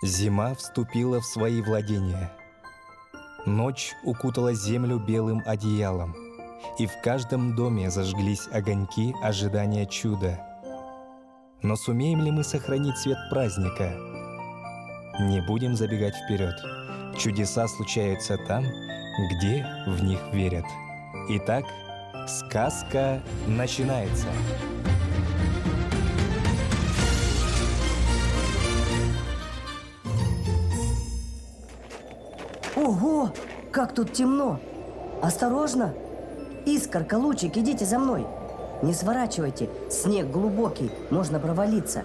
Зима вступила в свои владения. Ночь укутала землю белым одеялом, и в каждом доме зажглись огоньки ожидания чуда. Но сумеем ли мы сохранить свет праздника? Не будем забегать вперед. Чудеса случаются там, где в них верят. Итак, сказка начинается. Ого, как тут темно! Осторожно! Искорка, лучик, идите за мной! Не сворачивайте, снег глубокий, можно провалиться.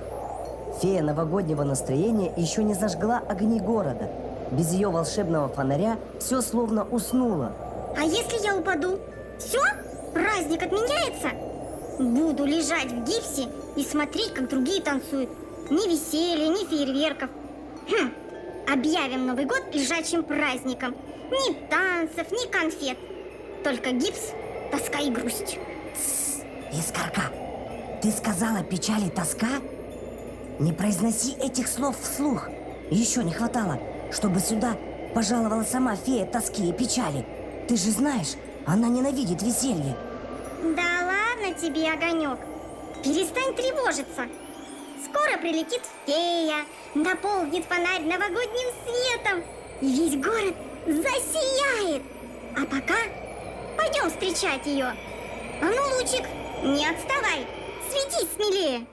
Фея новогоднего настроения еще не зажгла огни города. Без ее волшебного фонаря все словно уснуло. А если я упаду? Все? Праздник отменяется? Буду лежать в гипсе и смотреть, как другие танцуют. Ни веселья, ни фейерверков. Объявим Новый год лежачим праздником. Ни танцев, ни конфет. Только гипс, тоска и грусть. Искорка, ты сказала печаль и тоска? Не произноси этих слов вслух. Еще не хватало, чтобы сюда пожаловала сама фея тоски и печали. Ты же знаешь, она ненавидит веселье. Да ладно тебе, огонек. Перестань тревожиться. Скоро прилетит фея, наполнит фонарь новогодним светом, и весь город засияет. А пока пойдем встречать ее. А ну, лучик, не отставай, светись смелее.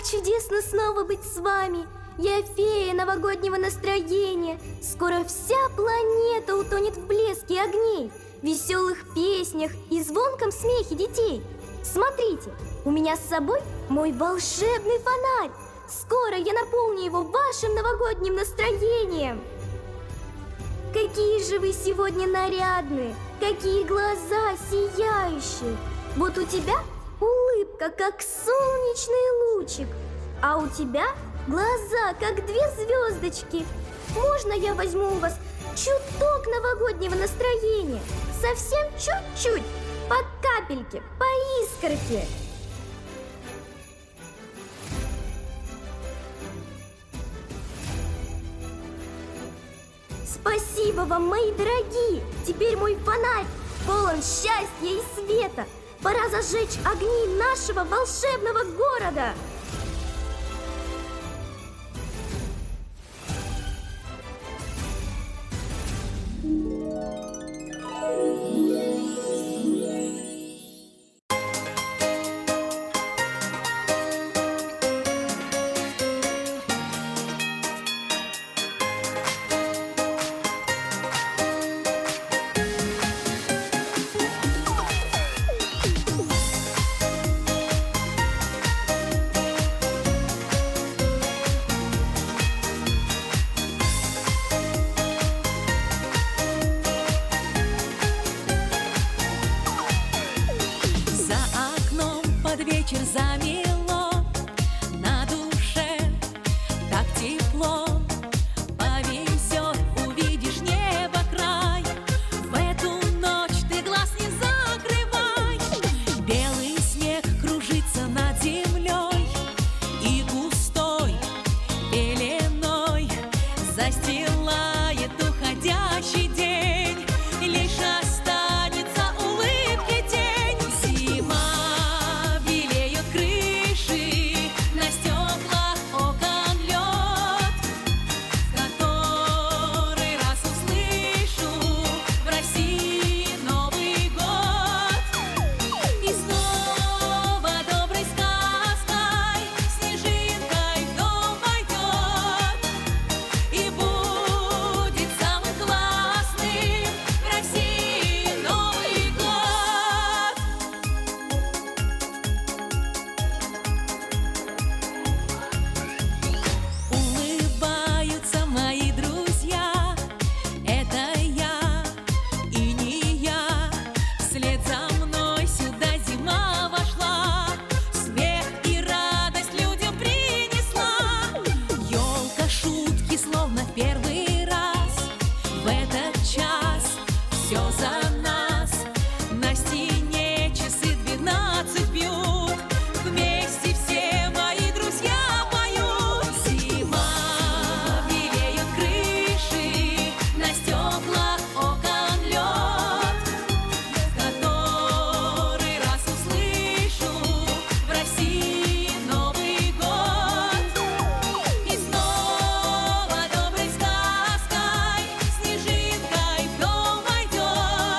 чудесно снова быть с вами! Я фея новогоднего настроения. Скоро вся планета утонет в блеске огней, веселых песнях и звонком смехе детей. Смотрите, у меня с собой мой волшебный фонарь. Скоро я наполню его вашим новогодним настроением. Какие же вы сегодня нарядные, какие глаза сияющие. Вот у тебя улыбка, как солнечный лучик, а у тебя глаза, как две звездочки. Можно я возьму у вас чуток новогоднего настроения? Совсем чуть-чуть, по капельке, по искорке. Спасибо вам, мои дорогие! Теперь мой фонарь полон счастья и света. Пора зажечь огни нашего волшебного города. Вечер замело, на душе так тепло. Повезет, увидишь небо край. В эту ночь ты глаз не закрывай. Белый снег кружится над землей и густой пеленой застилает уходящий день. Лишь останется улыбки тень. Зима на стеклах окон лед, в который раз услышу в России Новый год. И снова доброй сказкой, снежинкой в дом войдет, и будет самым классным в России Новый год. Улыбаются мои друзья, это я и не я. Вслед за мной сюда зима вошла, смех и радость людям принесла. Ёлка, шутки, словно в первый раз. В этот час все за нас. На стене часы 12 бьют. Вместе все мои друзья поют. Зима, белеют крыши, на стеклах окон лед, в который раз услышу в России Новый год. И снова доброй сказкой, снежинкой в дом войдет,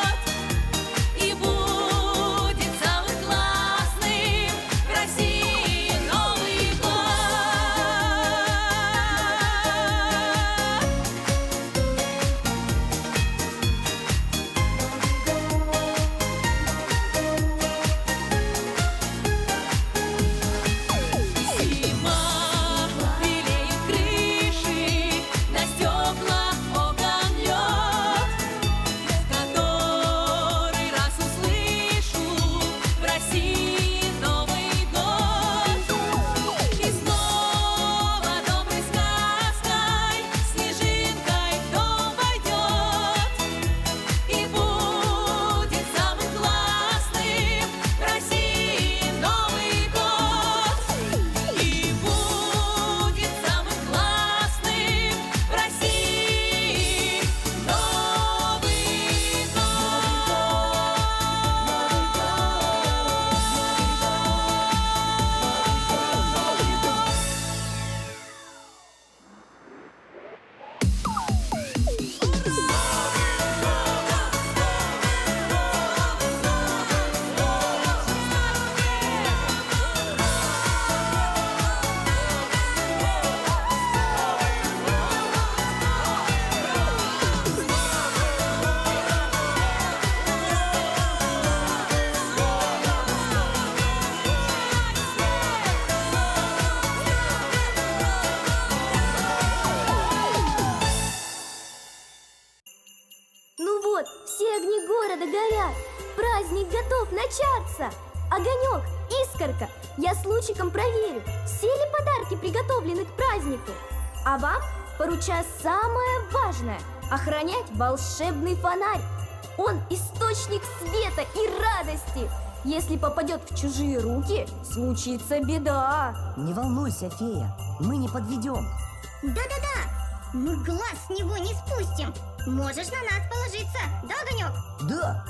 Ну вот, все огни города горят. Праздник готов начаться. Огонек, искорка, я с лучиком проверю, все ли подарки приготовлены к празднику. А вам поручаю самое важное – охранять волшебный фонарь. Он источник света и радости. Если попадет в чужие руки, случится беда. Не волнуйся, фея, мы не подведем. Да-да-да, мы глаз с него не спустим. Можешь на нас положиться, да, Огонек? Да.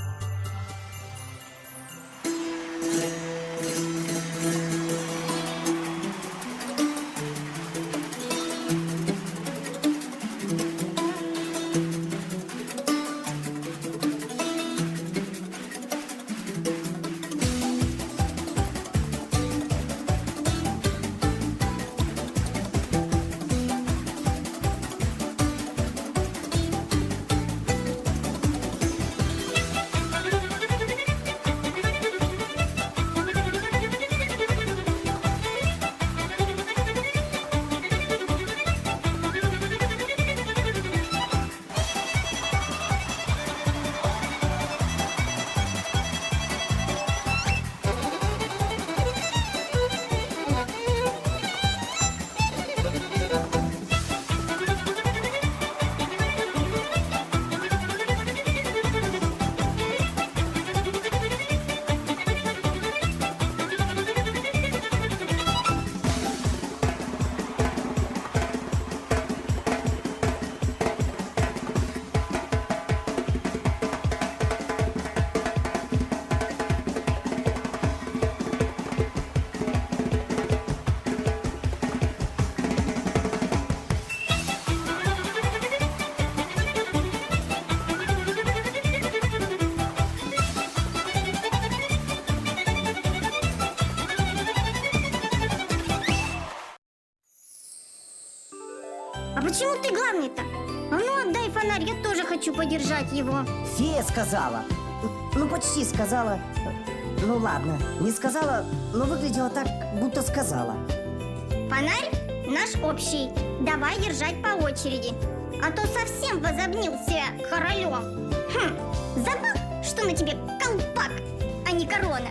А почему ты главный-то? А ну отдай фонарь, я тоже хочу подержать его. Фея сказала. Ну, почти сказала. Ну, ладно, не сказала, но выглядела так, будто сказала. Фонарь наш общий. Давай держать по очереди. А то совсем возомнил себя королем. Забыл, что на тебе колпак, а не корона.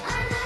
Она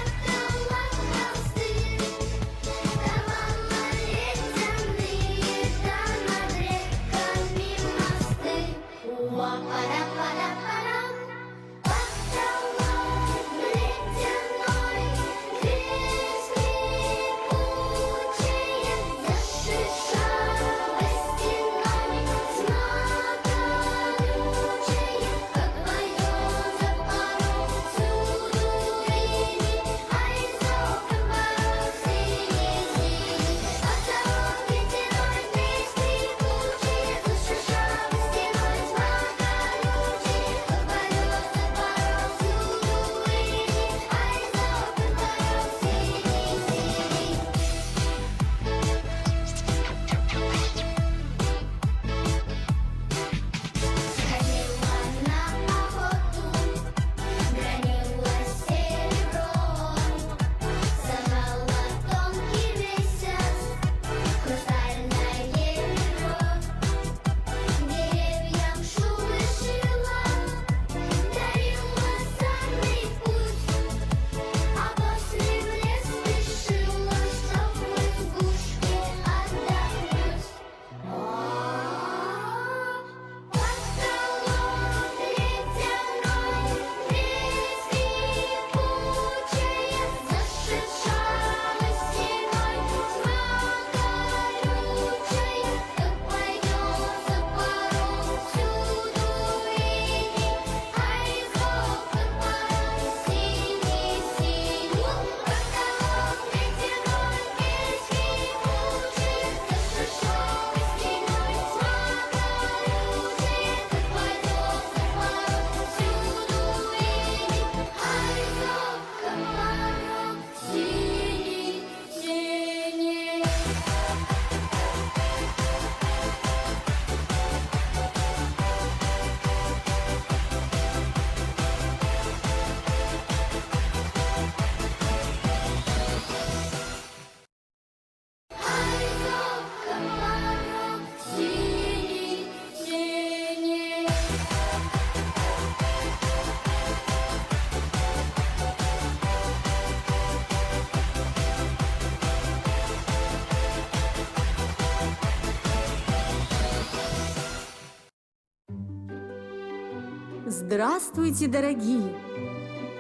Здравствуйте, дорогие!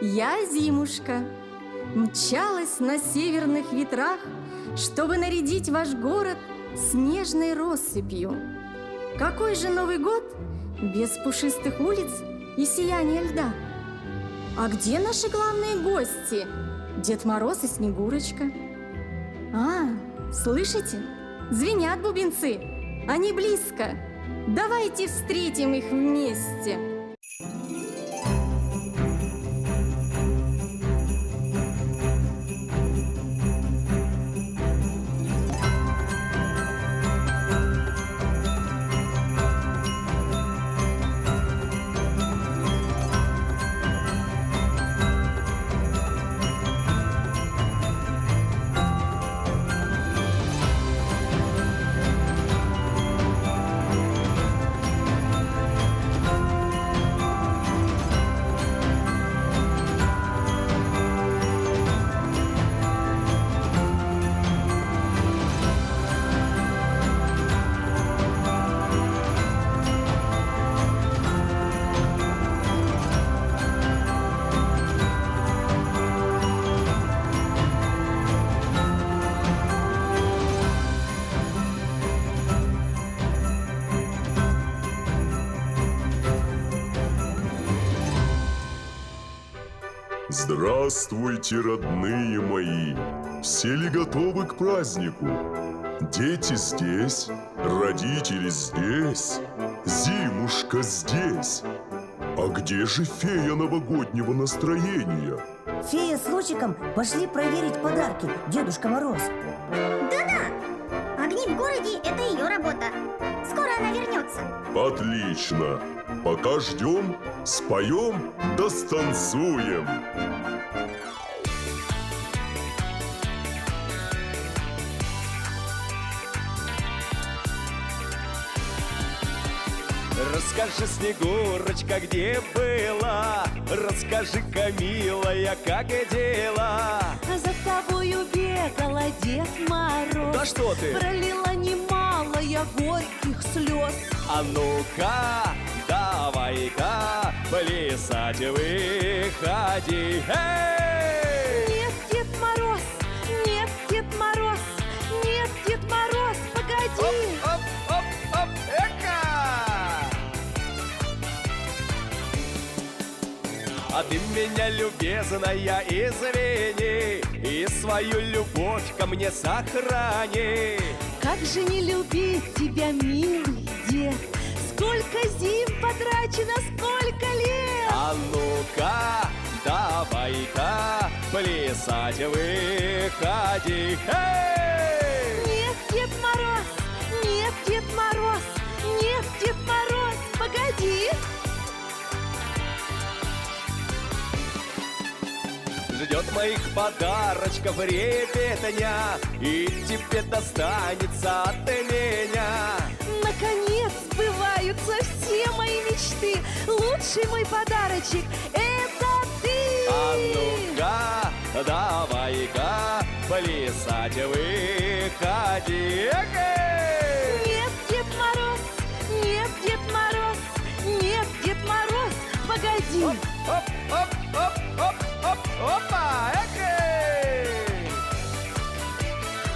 Я Зимушка. Мчалась на северных ветрах, чтобы нарядить ваш город снежной россыпью. Какой же Новый год без пушистых улиц и сияния льда? А где наши главные гости? Дед Мороз и Снегурочка. Слышите? Звенят бубенцы. Они близко. Давайте встретим их вместе. Здравствуйте, родные мои! Все ли готовы к празднику? Дети здесь, родители здесь, Зимушка здесь. А где же фея новогоднего настроения? Фея с Лучиком пошли проверить подарки, Дедушка Мороз. Да-да, огни в городе – это ее работа. Скоро она вернется. Отлично! Пока ждем, споем да станцуем. Расскажи, Снегурочка, где была? Расскажи-ка, милая, как дела? За тобою бегала Дед Мороз. Да что ты? Пролила немало я горьких слез. А ну-ка, давай-ка плясать выходи. Эй! Нет, Дед Мороз, нет, Дед Мороз, нет, Дед Мороз, погоди. Оп, эка! А ты меня, любезная, извини, и свою любовь ко мне сохрани. Как же не любить тебя, милый дед? Сколько зим потрачено, сколько лет! А ну-ка, давай-ка плясать выходи. Эй! Нет, Дед Мороз, нет, Дед Мороз, нет, Дед Мороз, погоди! Ждет моих подарочков ребятня, и тебе достанется от меня. Наконец сбываются все мои мечты. Лучший мой подарочек – это ты! А ну-ка, давай-ка плясать выходи. Эй! Нет, Дед Мороз, нет, Дед Мороз, нет, Дед Мороз, погоди! Опа, эй!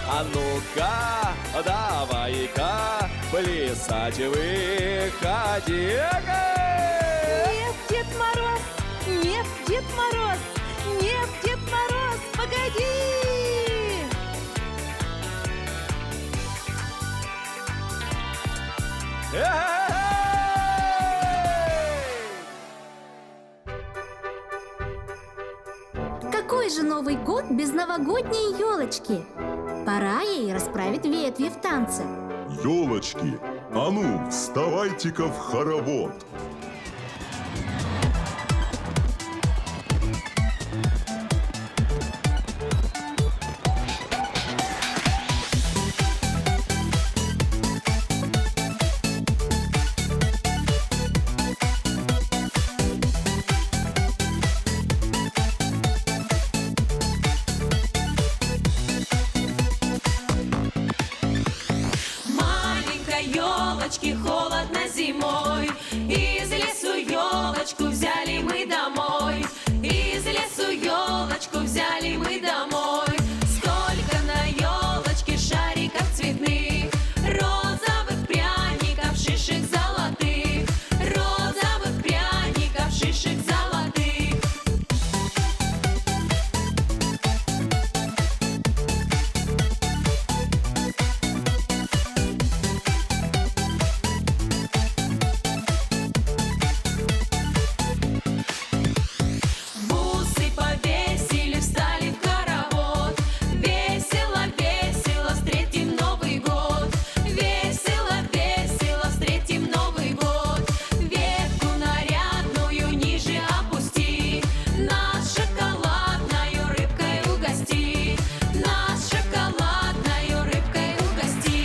А ну-ка, давай-ка плясать выходи. Нет, Дед Мороз, нет, Дед Мороз, нет, Дед Мороз, погоди! Какой же Новый год без новогодней елочки? Пора ей расправить ветви в танце. Елочки, а ну, вставайте-ка в хоровод. Маленькой елочке холодно зимой, и елочку взяли мы домой. Из лесу елочку взяли мы домой. Сколько на елочке шариков цветных, розовых пряников, шишек золотых, розовых пряников, шишек золотых. Бусы повесили, встали в хоровод. Весело, весело встретим Новый год. Весело, весело встретим Новый год. Ветку нарядную ниже опусти, нас шоколадною рыбкой угости, нас шоколадною рыбкой угости.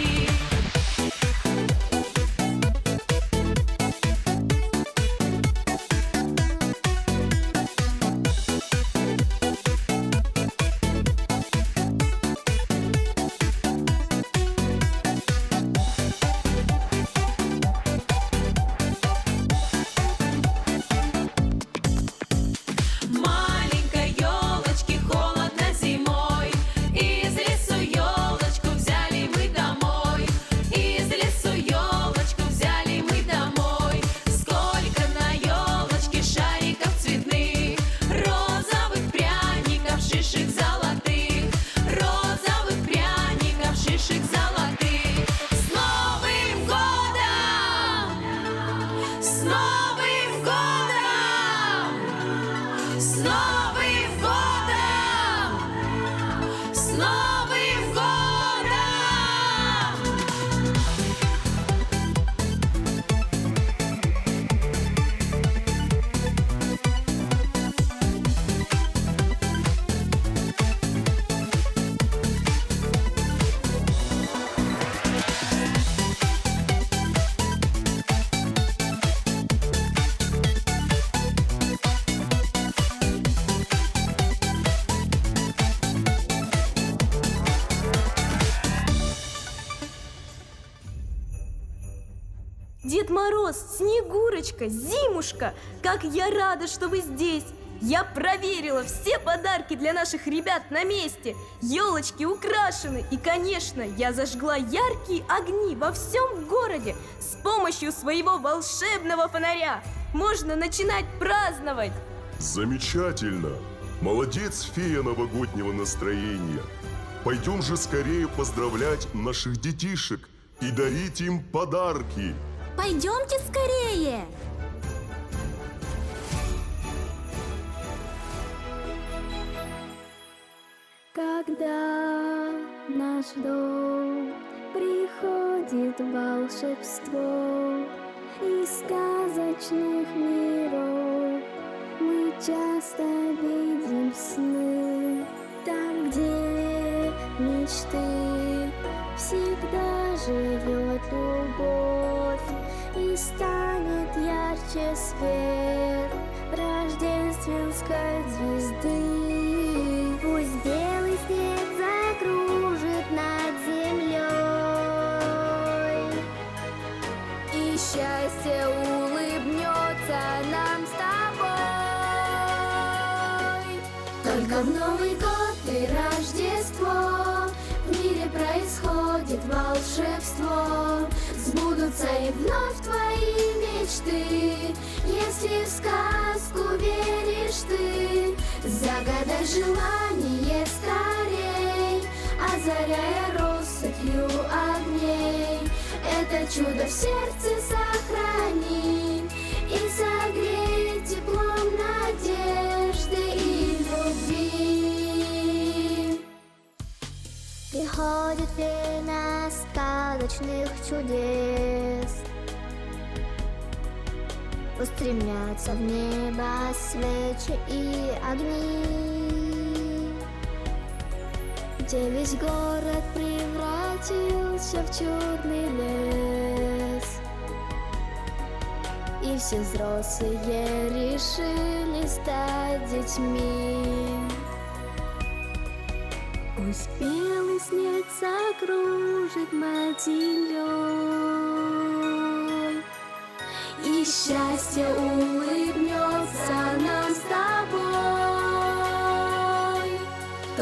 Маленькой елочке холодно зимой. Из лесу елочку взяли мы домой. Из лесу елочку взяли мы домой. Сколько на елочке шариков цветных, розовых пряников, шишек золотых, розовых пряников, шишек золотых. С Новым годом! С Новым годом! С Новым годом! С Новым годом! Дед Мороз, Снегурочка, Зимушка, как я рада, что вы здесь! Я проверила, все подарки для наших ребят на месте. Елочки украшены. И, конечно, я зажгла яркие огни во всем городе с помощью своего волшебного фонаря. Можно начинать праздновать. Замечательно! Молодец, фея новогоднего настроения! Пойдем же скорее поздравлять наших детишек и дарить им подарки! Пойдемте скорее! Когда в наш дом приходит волшебство из сказочных миров, мы часто видим сны. Там, где мечты, всегда живет любовь, и станет ярче свет рождественской звезды. Пусть белый снег закружит над землей, и счастье улыбнется нам с тобой. Только в Новый год и Рождество в мире происходит волшебство. Сбудутся и вновь твои мечты, если в сказку веришь ты. Загадай желание скорей, озаряя россыпью огней. Это чудо в сердце сохрани и согрей теплом надежды и любви. Приходит время сказочных чудес, устремятся в небо свечи и огни, где весь город превратился в черный лес, и все взрослые решили стать детьми. Пусть белый снег закружит над землей, и счастье улыбнется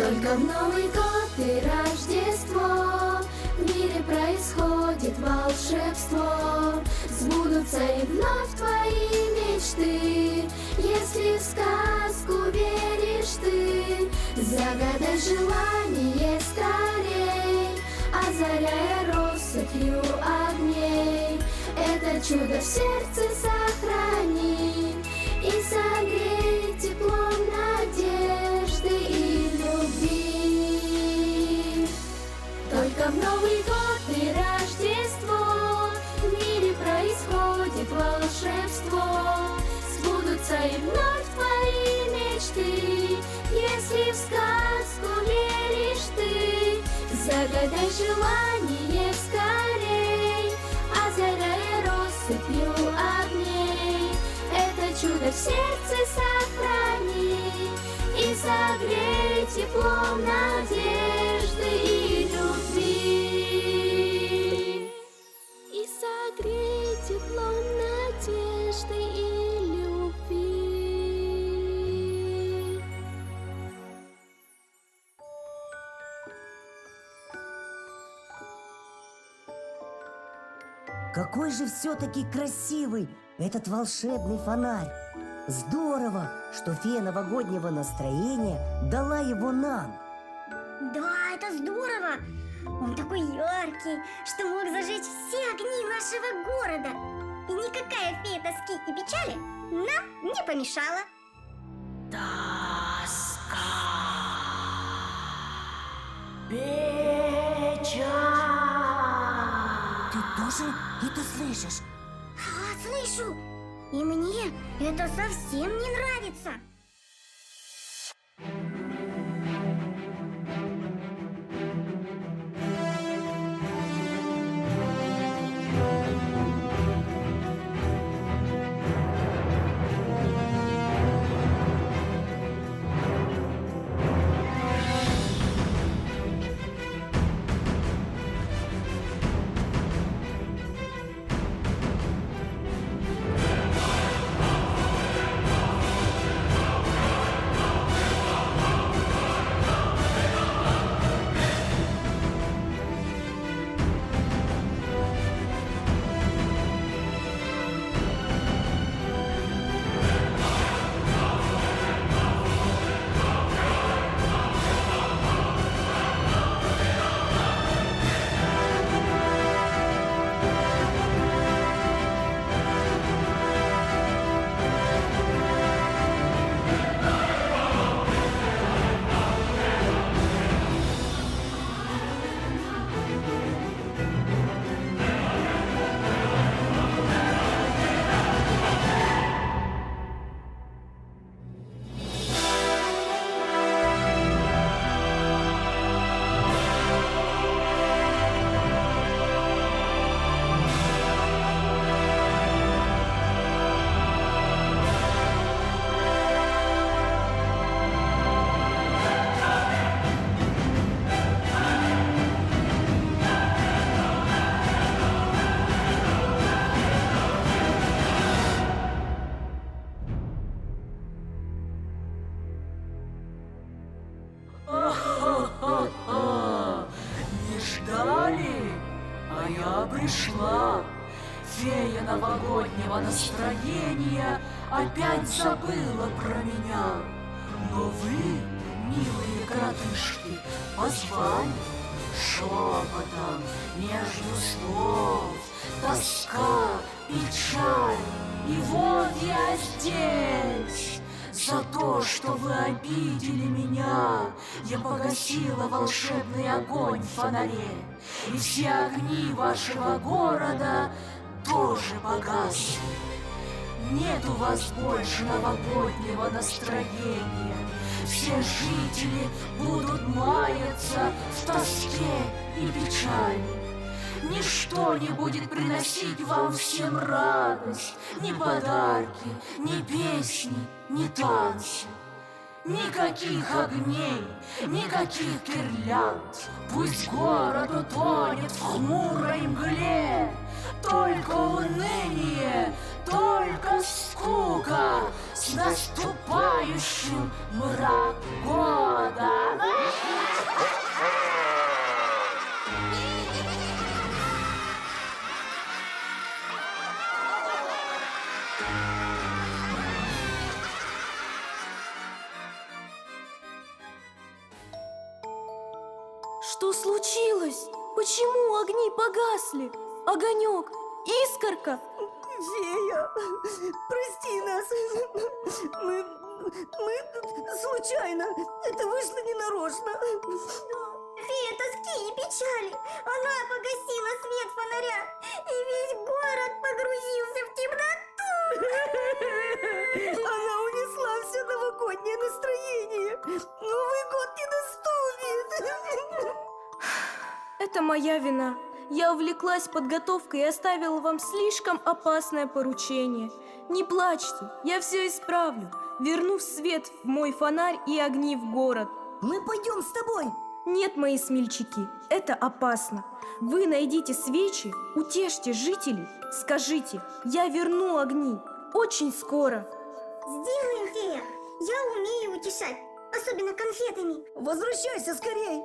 Только в Новый год и Рождество в мире происходит волшебство. Сбудутся и вновь твои мечты, если в сказку веришь ты. Загадай желание скорей, озаряя россыпью огней. Это чудо в сердце сохрани и согрей теплом надежды и любви. Только в Новый год и Рождество в мире происходит волшебство. Сбудутся и вновь твои мечты, если в сказку веришь ты. Загадай желание скорей, озаряя россыпью огней. Это чудо в сердце сохрани и согрей теплом надежды и любви. И согрей теплом надежды и любви. Какой же все-таки красивый этот волшебный фонарь! Здорово, что фея новогоднего настроения дала его нам. Да, это здорово! Он такой яркий, что мог зажечь все огни нашего города. И никакая фея тоски и печали нам не помешала. Ты тоже это слышишь? Слышу! И мне это совсем не нравится. Не ждали? А я пришла. Фея новогоднего настроения опять забыла про меня. Но вы, милые коротышки, позвали шепотом, между слов, тоска, печаль. И вот я здесь. За то, что вы обидели меня, я погасила волшебный огонь в фонаре. И все огни вашего города тоже погасли. Нет у вас больше новогоднего настроения. Все жители будут маяться в тоске и печали. Ничто не будет приносить вам всем радость, ни подарки, ни песни, ни танцы. Никаких огней, никаких гирлянд. Пусть город утонет в хмурой мгле. Только уныние, только скука. С наступающим мрак года! Что случилось? Почему огни погасли? Огонек, искорка. Фея, прости нас. Мы случайно. Это вышло ненарочно. Фея тоски и печали. Она погасила свет фонаря, и весь город погрузился в темноту. Она унесла все новогоднее настроение. Новый год не наступит. Это моя вина. Я увлеклась подготовкой и оставила вам слишком опасное поручение. Не плачьте, я все исправлю. Верну свет в мой фонарь и огни в город. Мы пойдем с тобой. Нет, мои смельчаки, это опасно. Вы найдите свечи, утешьте жителей, скажите, я верну огни. Очень скоро. Сделаем, фея. Я умею утешать, особенно конфетами. Возвращайся скорей.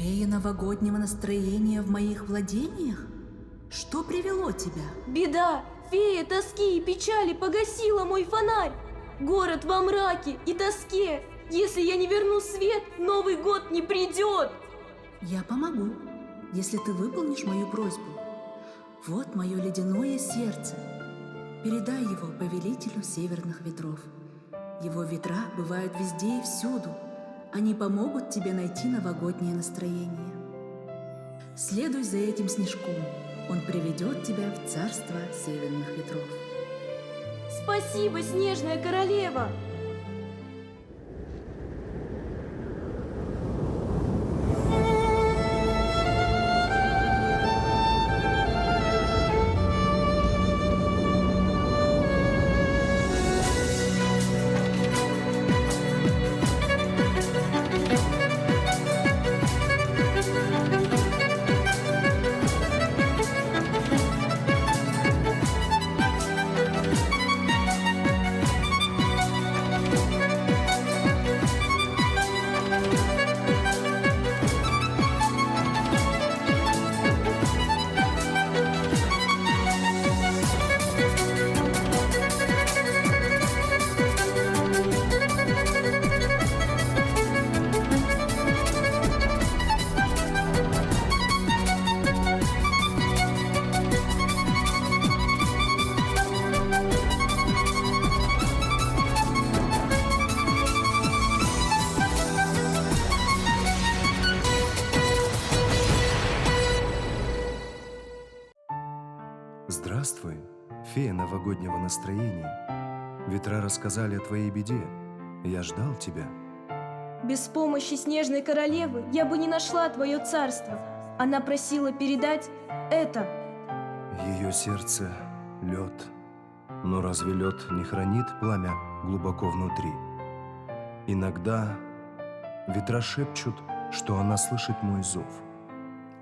Фея новогоднего настроения в моих владениях? Что привело тебя? Беда! Фея тоски и печали погасила мой фонарь. Город во мраке и тоске. Если я не верну свет, Новый год не придет. Я помогу, если ты выполнишь мою просьбу. Вот мое ледяное сердце. Передай его повелителю северных ветров. Его ветра бывают везде и всюду. Они помогут тебе найти новогоднее настроение. Следуй за этим снежком. Он приведет тебя в царство северных ветров. Спасибо, снежная королева! Здравствуй, фея новогоднего настроения. Ветра рассказали о твоей беде. Я ждал тебя. Без помощи снежной королевы я бы не нашла твое царство. Она просила передать это. Ее сердце — лед. Но разве лед не хранит пламя глубоко внутри? Иногда ветра шепчут, что она слышит мой зов.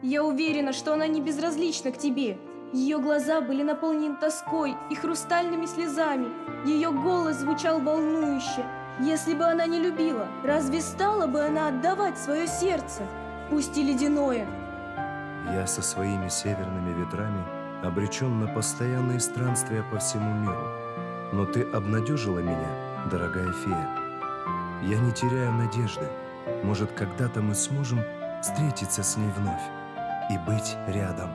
Я уверена, что она не безразлична к тебе. Ее глаза были наполнены тоской и хрустальными слезами. Ее голос звучал волнующе. Если бы она не любила, разве стала бы она отдавать свое сердце, пусть и ледяное? Я со своими северными ветрами обречен на постоянные странствия по всему миру. Но ты обнадежила меня, дорогая фея. Я не теряю надежды. Может, когда-то мы сможем встретиться с ней вновь и быть рядом.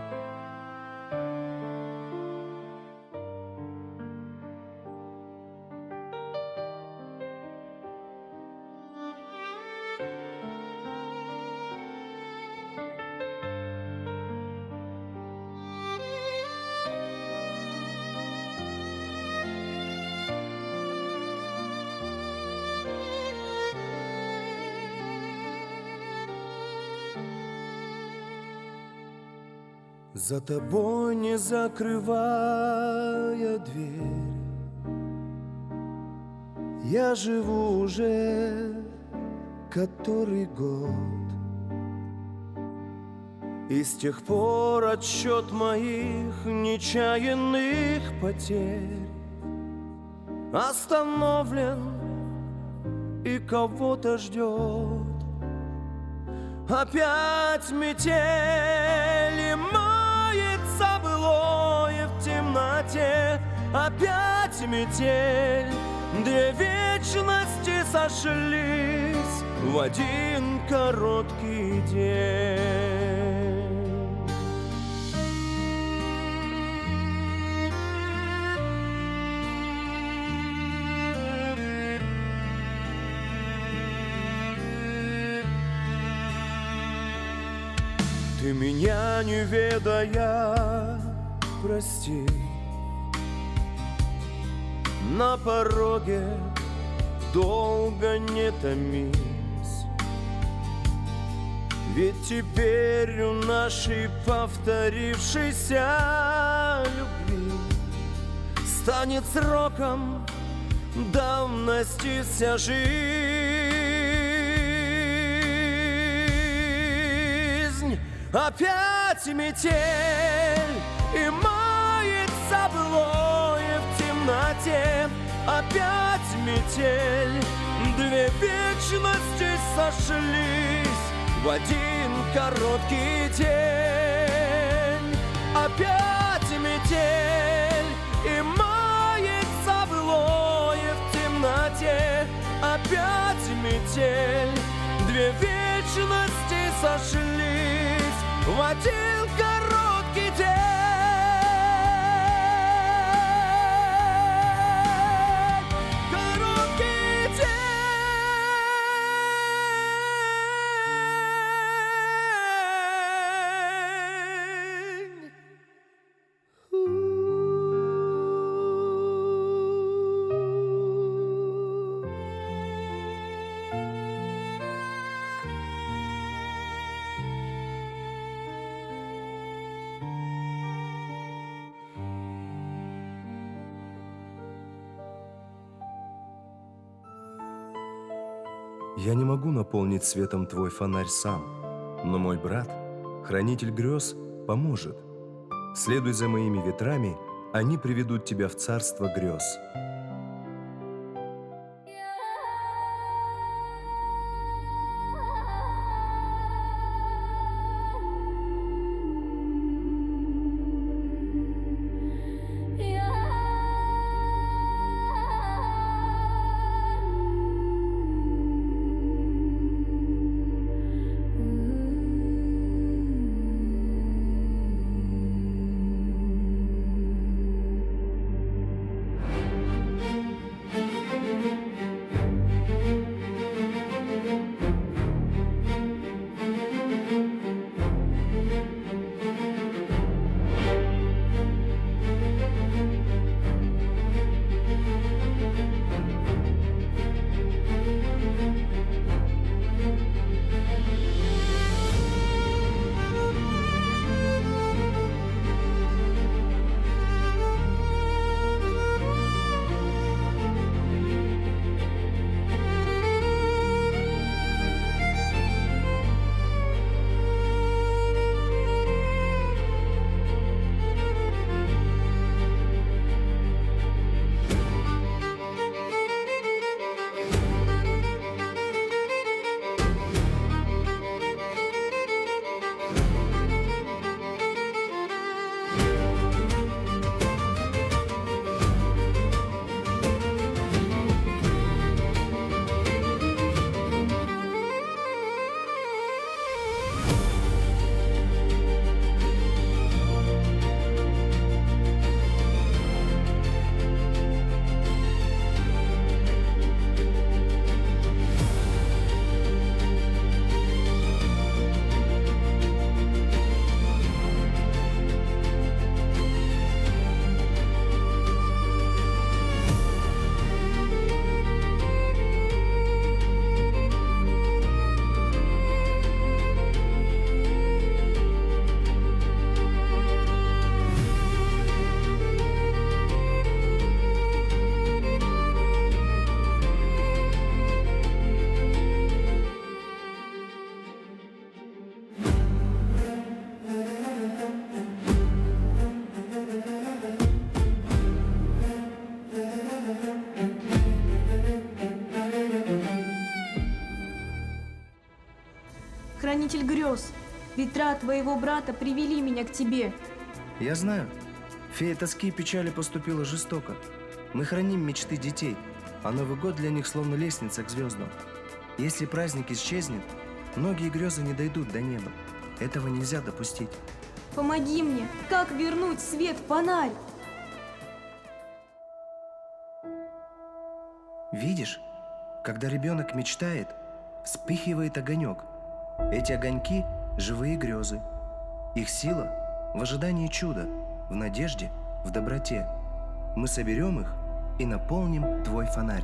За тобой не закрывая дверь, я живу уже который год. И с тех пор отсчет моих нечаянных потерь остановлен и кого-то ждет. Опять метели мается былое в темноте. Опять метель, две вечности сошлись в один короткий день. Ты меня не ведая, прости. На пороге долго не томись, ведь теперь у нашей повторившейся любви станет сроком давности вся жизнь. Опять метель и мается былое в темноте. Опять метель, две вечности сошлись в один короткий день. Опять метель, две вечности сошлись в один короткий день. Короткий день. Я не могу наполнить светом твой фонарь сам, но мой брат, хранитель грез, поможет. Следуй за моими ветрами, они приведут тебя в царство грез. Хранитель грез, ветра твоего брата привели меня к тебе. Я знаю. Фея тоски и печали поступила жестоко. Мы храним мечты детей, а Новый год для них словно лестница к звездам. Если праздник исчезнет, многие грезы не дойдут до неба. Этого нельзя допустить. Помоги мне, как вернуть свет в фонарь? Видишь, когда ребенок мечтает, вспыхивает огонек. Эти огоньки – живые грезы. Их сила в ожидании чуда, в надежде, в доброте. Мы соберем их и наполним твой фонарь.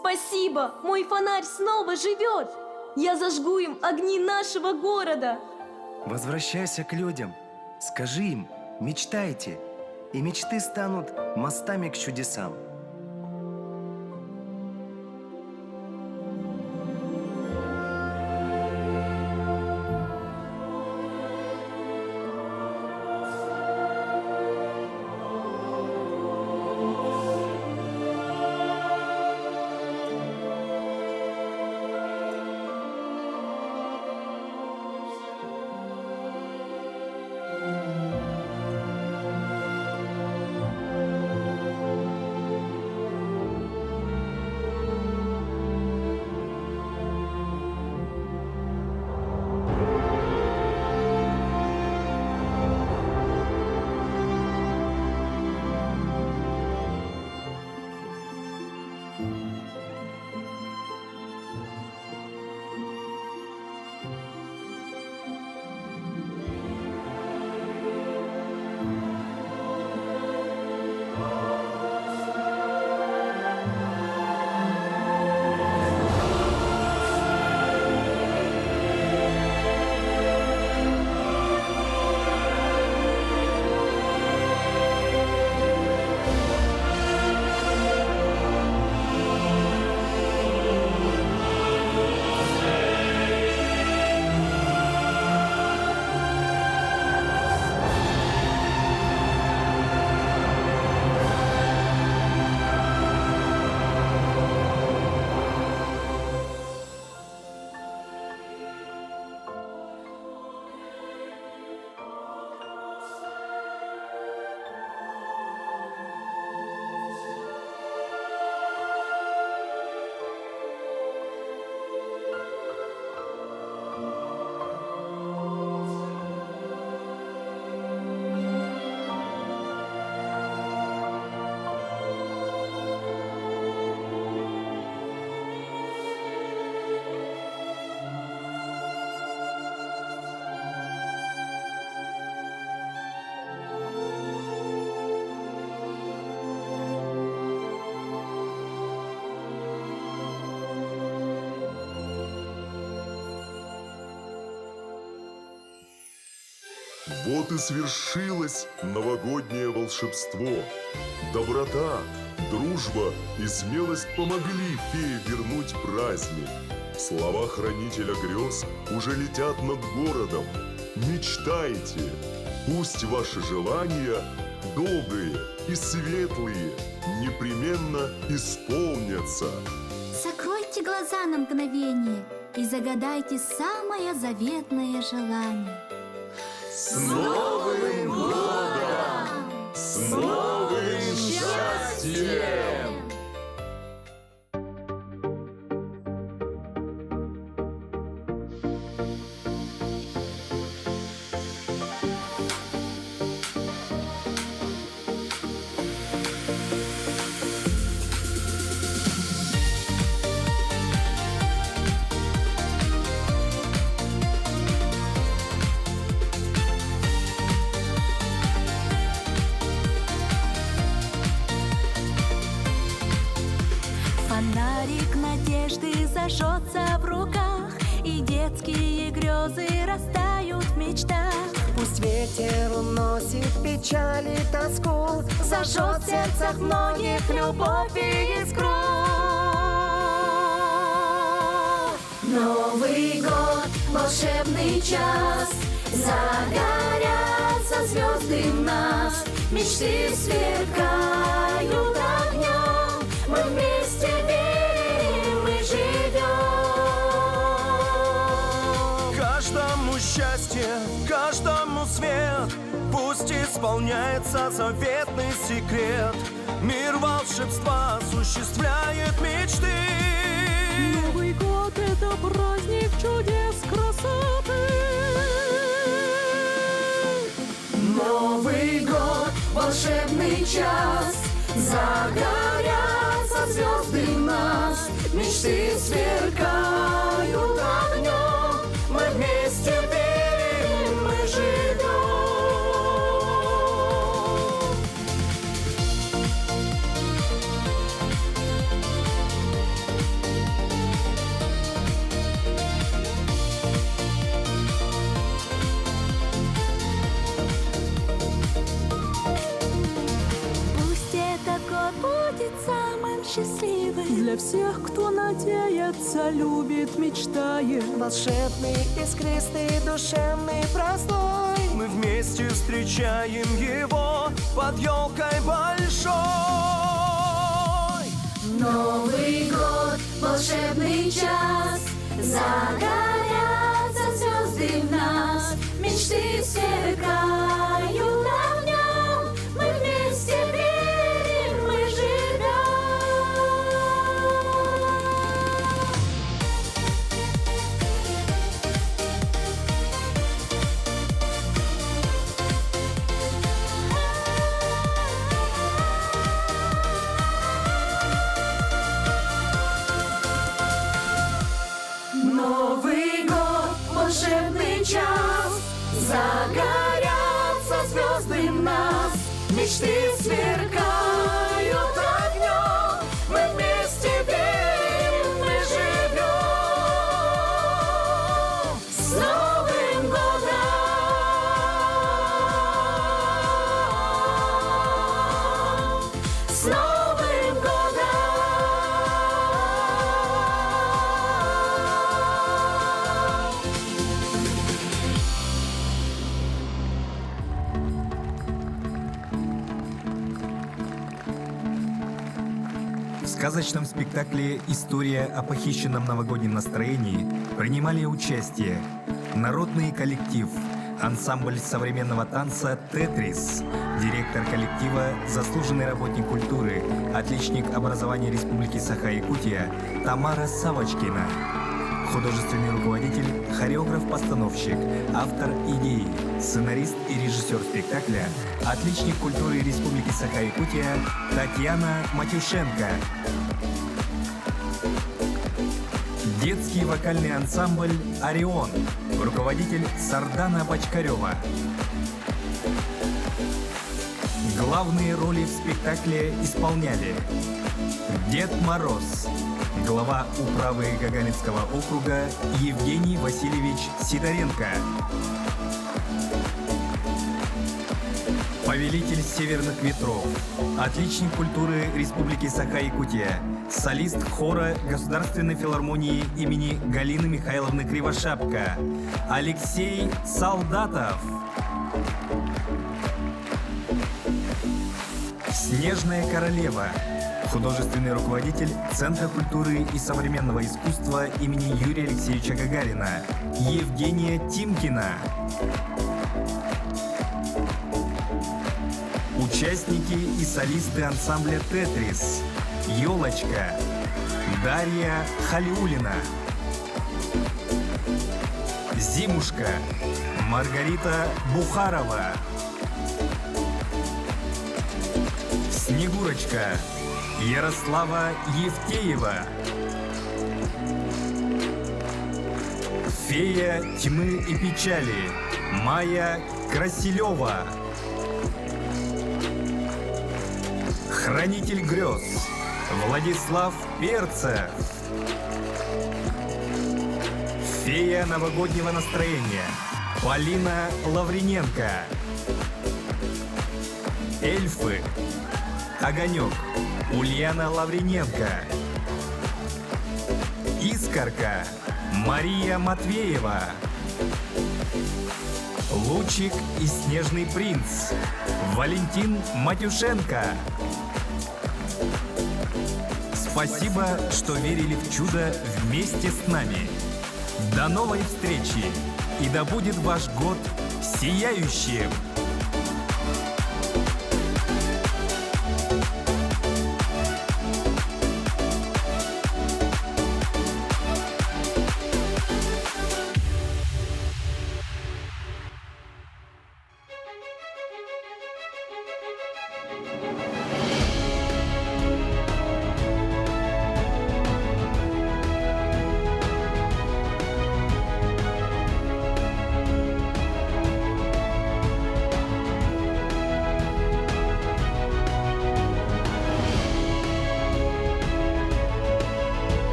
Спасибо! Мой фонарь снова живет! Я зажгу им огни нашего города! Возвращайся к людям. Скажи им, мечтайте, и мечты станут мостами к чудесам. Вот и свершилось новогоднее волшебство. Доброта, дружба и смелость помогли фее вернуть праздник. Слова хранителя грез уже летят над городом. Мечтайте, пусть ваши желания, добрые и светлые, непременно исполнятся. Закройте глаза на мгновение и загадайте самое заветное желание. С Новым годом! С новым счастьем! Фонарик надежды зажжется в руках, и детские грезы растают в мечтах. Пусть ветер уносит печаль и тоску, Зажжет в сердцах многих любовь и искру. Новый год, волшебный час, загорятся звезды в нас, мечты сверкают огнем, мы вместе верим и живем. Каждому счастье, каждому свет, пусть исполняется заветный секрет. Мир волшебства осуществляет мечты. Новый год — это праздник чудес, красоты. Новый год, волшебный час, загорятся звезды в нас, мечты сверкают огнем, мы вместе верим, мы живем. счастливы. Для всех, кто надеется, любит, мечтает. Волшебный, искристый, душевный, простой. Мы вместе встречаем его под елкой большой. Новый год, волшебный час, загорятся звезды в нас, мечты сверкают огнем, мы вместе верим, мы живем. Новый год, волшебный час, загорятся звезды в нас, мечты сверкают огнем, мы вместе верим, мы живем. С Новым годом! С Новым годом! В сказочном спектакле «История о похищенном новогоднем настроении» принимали участие народный коллектив, ансамбль современного танца «Тетрис», директор коллектива, заслуженный работник культуры, отличник образования Республики Саха-Якутия Тамара Савочкина, художественный руководитель, хореограф-постановщик, автор идеи, сценарист и режиссер спектакля, отличник культуры Республики Саха-Якутия Татьяна Матюшенко. Детский вокальный ансамбль «Орион», руководитель Сардана Бочкарева. Главные роли в спектакле исполняли Дед Мороз, глава управы Гагаринского округа Евгений Васильевич Сидоренко, повелитель северных ветров, отличник культуры Республики Саха-Якутия, солист хора Государственной филармонии имени Галины Михайловны Кривошапка Алексей Солдатов. Снежная королева, художественный руководитель Центра культуры и современного искусства имени Юрия Алексеевича Гагарина Евгения Тимкина. Участники и солисты ансамбля «Тетрис» Ёлочка, Дарья Халиулина, Зимушка, Маргарита Бухарова, Снегурочка, Ярослава Евтеева, Фея тьмы и печали Майя Красилева, Хранитель грез Владислав Перцев, Фея новогоднего настроения Полина Лавриненко, Эльфы Огонек Ульяна Лавриненко, Искорка Мария Матвеева, Лучик и Снежный принц Валентин Матюшенко. Спасибо, что верили в чудо вместе с нами. До новой встречи! И да будет ваш год сияющим!